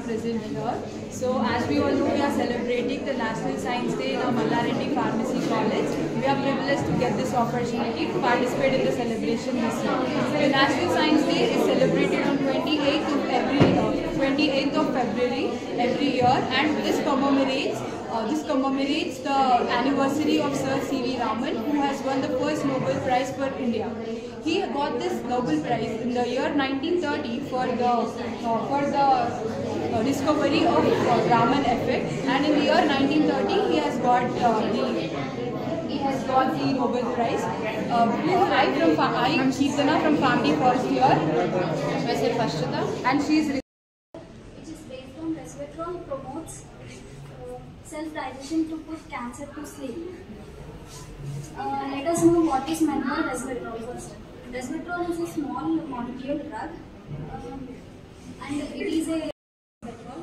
present here. So as we all know, we are celebrating the National Science Day in our Mallareddy Pharmacy College. We are privileged to get this opportunity to participate in the celebration this year. The National Science Day is celebrated on 28th of February every year, and this commemorates the anniversary of Sir C.V. Raman, who has won the first Nobel Prize for India. He got this Nobel Prize in the year 1930 for the discovery of Raman effect, and in the year 1930 he has got the Nobel Prize. I, Keertana from Family First here, and she is. Which is based on resveratrol, promotes self-digestion to put cancer to sleep. Let us know what is meant by resveratrol first. Resveratrol is a small molecule drug, and it is a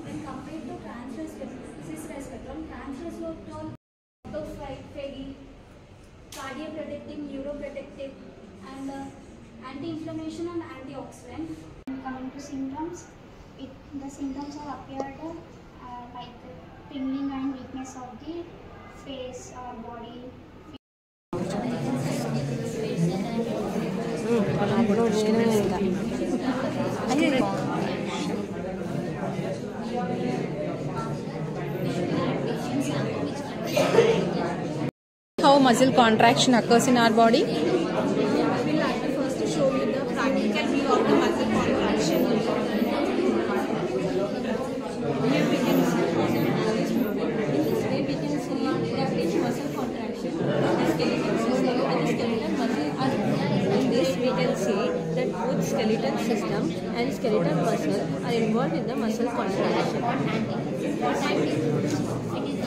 when compared to trans-resveratrol, trans-resveratrol autophagy, cardioprotective, neuroprotective, and anti-inflammation and antioxidant. Coming to symptoms, the symptoms are appeared like tingling and weakness of the face or body. How muscle contraction occurs in our body? I will like to first show you the practical view of the muscle contraction. Here we can see in this way we can see that each muscle contraction, the skeletal system and the skeletal muscle are involved. In this we can see that both skeletal system and skeletal muscle are involved in the muscle contraction.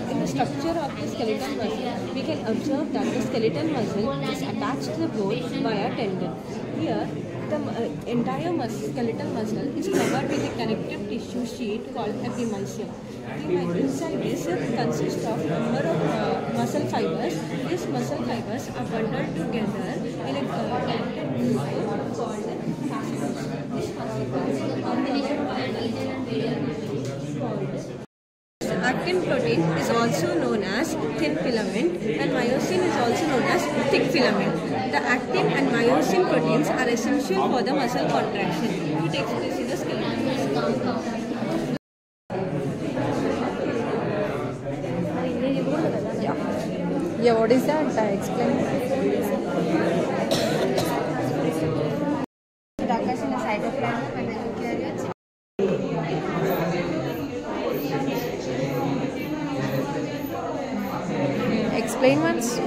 In the structure of the skeletal muscle, we can observe that the skeletal muscle is attached to the bone via tendon. Here, the entire skeletal muscle is covered with a connective tissue sheet called epimysium. Inside this consists of a number of muscle fibers. These muscle fibers are bundled together in a connected group called fasciculus. This fasciculus combination of anterior and medial is called. Actin protein is also known as thin filament, and myosin is also known as thick filament. The actin and myosin proteins are essential for the muscle contraction. It takes place in the skeletal muscle. Yeah, what is that? Explain. It occurs in the cytoplasm and the eukaryotes. Explain once.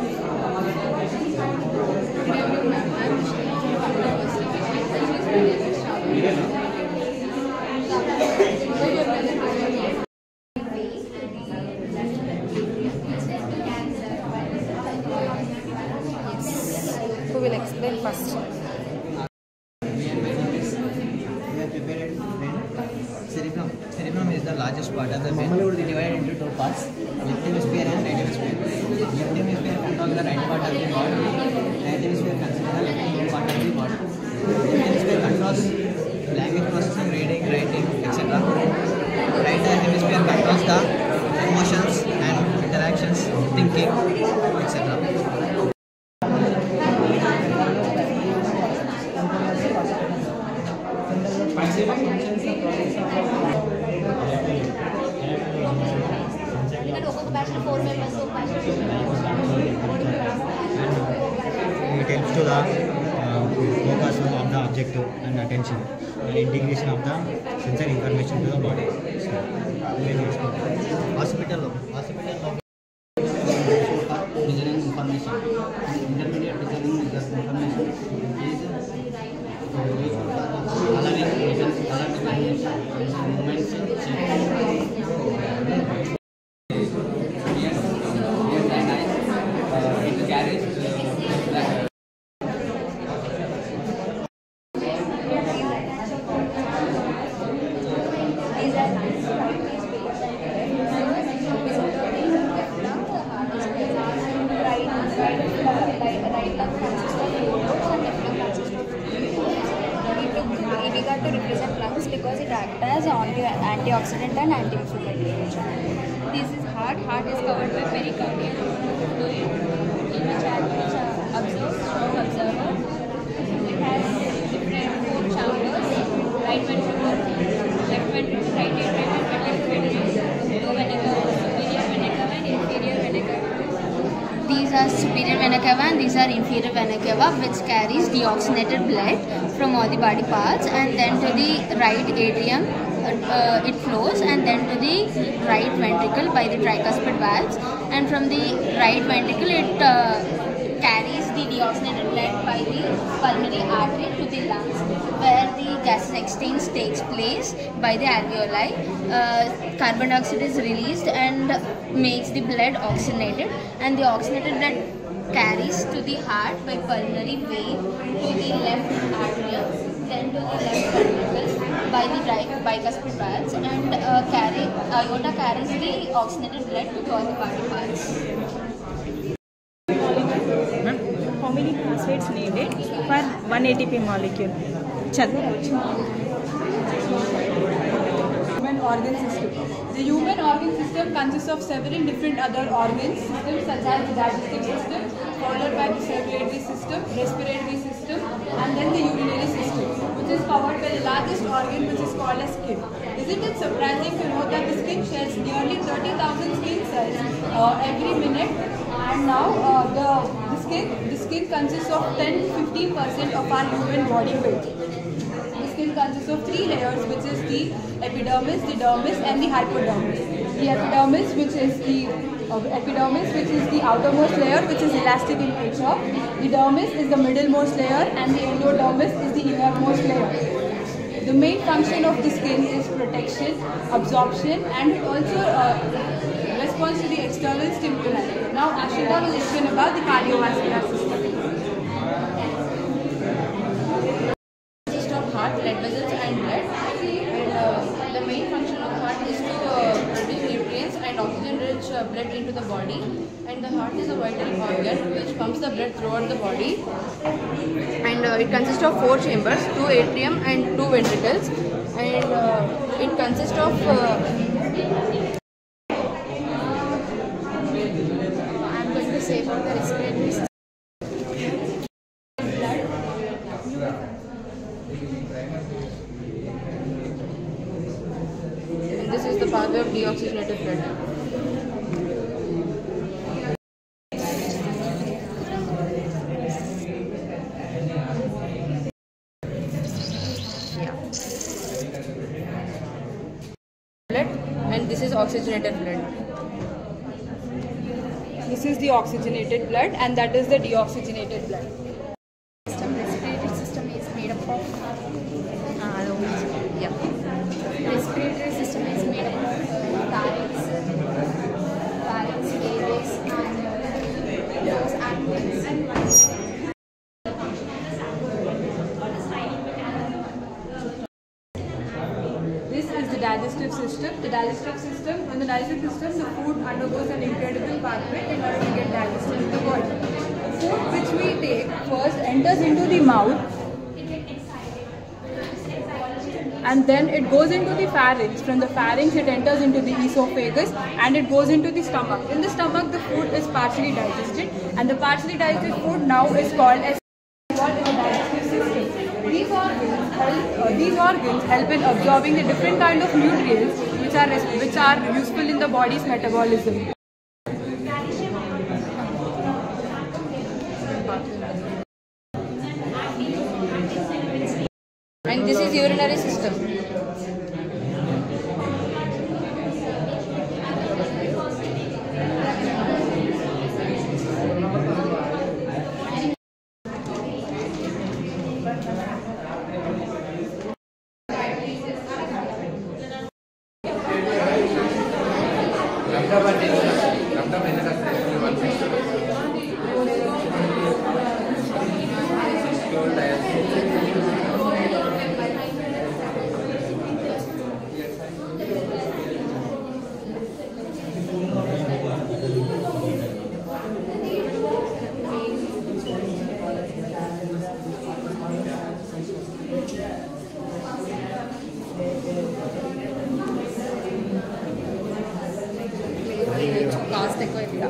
Who will explain first? Cerebrum is the largest part of the brain. It is divided into two parts, left hemisphere and right hemisphere. Left hemisphere controls the right part of the body. Right hemisphere controls the left part of the body. Left hemisphere controls language processing, reading, writing, etc. Right hemisphere controls the emotions and interactions, thinking, etc. It helps to the focus of the objective and attention and integration of the sensory information to the body. Hospital measuring information. Intermediate measuring information is allowing movements change. To represent lungs because it acts as antioxidant and anti-inflammatory. This is heart. Heart is covered by pericardium fluid, in which observes strong observer. It has different 4 chambers: right ventricle, left ventricle, right atrium, and left ventricle. 2 vena cava, superior vena cava, and inferior vena cava. These are superior vena cava and these are inferior vena cava, which carries deoxygenated blood from all the body parts, and then to the right atrium it flows, and then to the right ventricle by the tricuspid valves, and from the right ventricle it carries the deoxygenated blood by the pulmonary artery to the lungs, where the gaseous exchange takes place by the alveoli. Carbon dioxide is released and makes the blood oxygenated, and the oxygenated blood carries to the heart by pulmonary vein to the left atrium, then to the left ventricle by the bicuspid valves, and aorta carries the oxygenated blood to all the body parts. How many phosphates needed for 1 ATP molecule? Human organ system. The human organ system consists of several different other organ systems such as the digestive system, followed by the circulatory system, respiratory system, and then the urinary system, which is covered by the largest organ, which is called as skin. Isn't it surprising to know that the skin sheds nearly 30,000 skin cells every minute? And now the skin consists of 10-15% of our human body weight. The skin consists of 3 layers, which is the epidermis, the dermis, and the hypodermis. The epidermis, which is the outermost layer, which is elastic in nature. The dermis is the middlemost layer, and the endodermis is the innermost layer. The main function of the skin is protection, absorption, and it also responds to the external stimuli. Now Ashita will explain about the cardiovascular system. Consists of heart, blood vessels, and blood. And the main function of heart is to produce nutrients and oxygen-rich blood into the body. And the heart is a vital organ which pumps the blood throughout the body. And it consists of 4 chambers, 2 atrium and 2 ventricles. And it consists of I'm going to say about the respiratory system. And this is the pathway of deoxygenated blood. And this is oxygenated blood. This is the oxygenated blood, and that is the deoxygenated blood. Respiratory system is made up of respiratory system is made up of pharynx, airways, and those animals. This is the digestive system. In the digestive system, the food undergoes an incredible pathway in order to get digested in the body. The food which we take first enters into the mouth, and then it goes into the pharynx. From the pharynx it enters into the esophagus, and it goes into the stomach. In the stomach the food is partially digested, and the partially digested food now is called as in the digestive system. These organs help in absorbing the different kind of nutrients which are useful in the body's metabolism. And this is urinary system. కొంచెం cost ఎక్కువ అవుతుందా?